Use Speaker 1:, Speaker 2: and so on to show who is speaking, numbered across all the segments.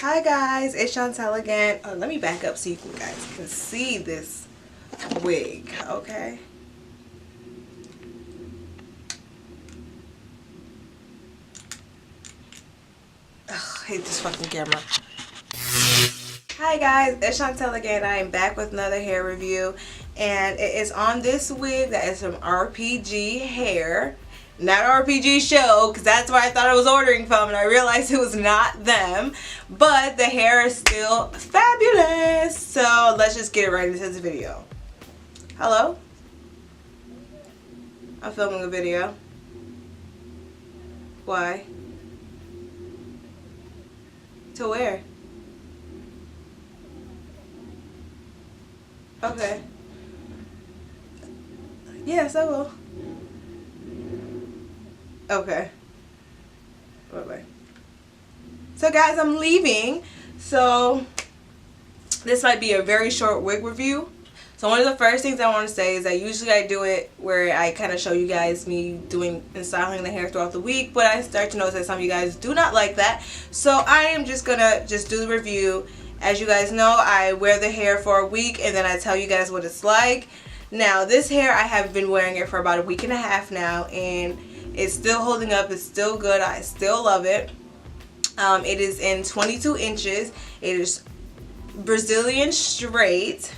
Speaker 1: Hi guys, it's Chantel again. Let me back up so you guys can see this wig, okay? Ugh, I hate this fucking camera. Hi guys, it's Chantel again. I am back with another hair review, and it is on this wig that is from RPGHAIR. Not RPG Show, because that's where I thought I was ordering from, and I realized it was not them. But the hair is still fabulous. So let's just get right into this video. Hello? I'm filming a video. Why? To where? Okay. Yes, I will. Okay. Bye-bye. So guys, I'm leaving. So this might be a very short wig review. So one of the first things I want to say is that usually I do it where I kind of show you guys me doing and styling the hair throughout the week, but I start to notice that some of you guys do not like that. So I am just gonna do the review. As you guys know, I wear the hair for a week and then I tell you guys what it's like. Now this hair, I have been wearing it for about a week and a half now, and it's still holding up. It's still good. I still love it. It is in 22 inches. It is Brazilian straight,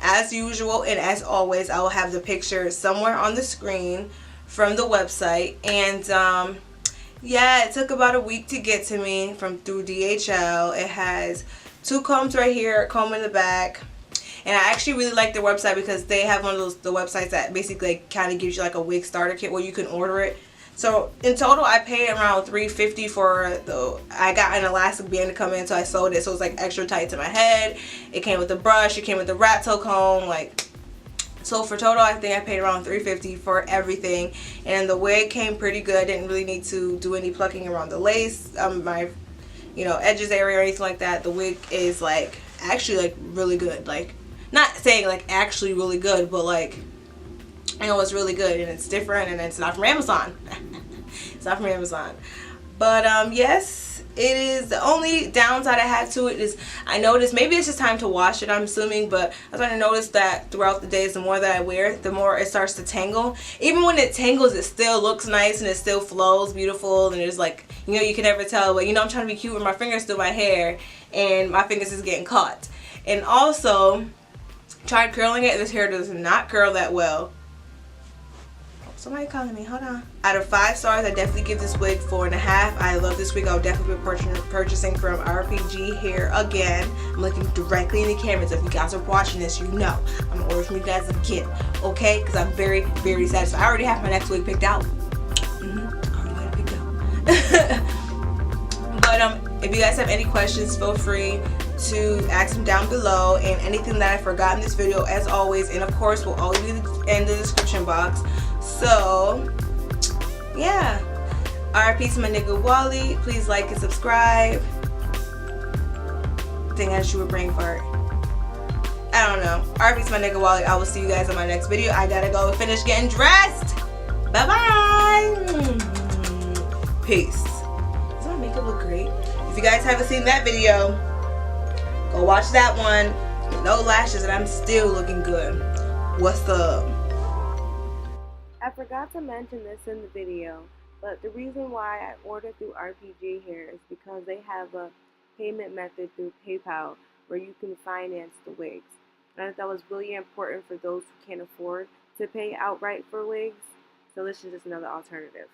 Speaker 1: as usual, and as always, I will have the picture somewhere on the screen from the website. And yeah, it took about a week to get to me through DHL. It has 2 combs right here, a comb in the back. And I actually really like their website because they have one of the websites that basically kind of gives you like a wig starter kit where you can order it. So in total, I paid around $3.50 for I got an elastic band to come in, so I sewed it so it's like extra tight to my head. It came with a brush, it came with a rat tail comb, so for total I think I paid around $3.50 for everything. And the wig came pretty good. I didn't really need to do any plucking around the lace, my edges area or anything like that. The wig is actually really good. Not saying actually really good, but I know it's really good, and it's different, and it's not from Amazon. It's not from Amazon. But yes, it is. The only downside I had to it is I noticed, maybe it's just time to wash it, I'm assuming, but I started to notice that throughout the days, the more that I wear it, the more it starts to tangle. Even when it tangles, it still looks nice and it still flows beautiful, and it's you can never tell, but I'm trying to be cute with my fingers through my hair, and my fingers is getting caught. And also, tried curling it. This hair does not curl that well. Somebody calling me, hold on. Out of 5 stars, I definitely give this wig 4.5. I love this wig. I'll definitely be purchasing from RPGHAIR again. I'm looking directly in the camera, so if you guys are watching this, I'm gonna order from you guys again, okay? Because I'm very, very satisfied. I already have my next wig picked out. I already got it picked out. But if you guys have any questions, feel free to ask them down below, and anything that I forgot in this video, as always, and of course will always be in the description box. So yeah, RIP to my nigga Wally. Please like and subscribe. Dang, I shoot a brain fart. I don't know. RIP to my nigga Wally. I will see you guys in my next video. I gotta go finish getting dressed. Bye bye. Peace. Does my makeup look great? If you guys haven't seen that video, go watch that one. No lashes, and I'm still looking good. What's up?
Speaker 2: I forgot to mention this in the video, but the reason why I ordered through RPGHAIR is because they have a payment method through PayPal where you can finance the wigs. And I thought that was really important for those who can't afford to pay outright for wigs, so this is just another alternative.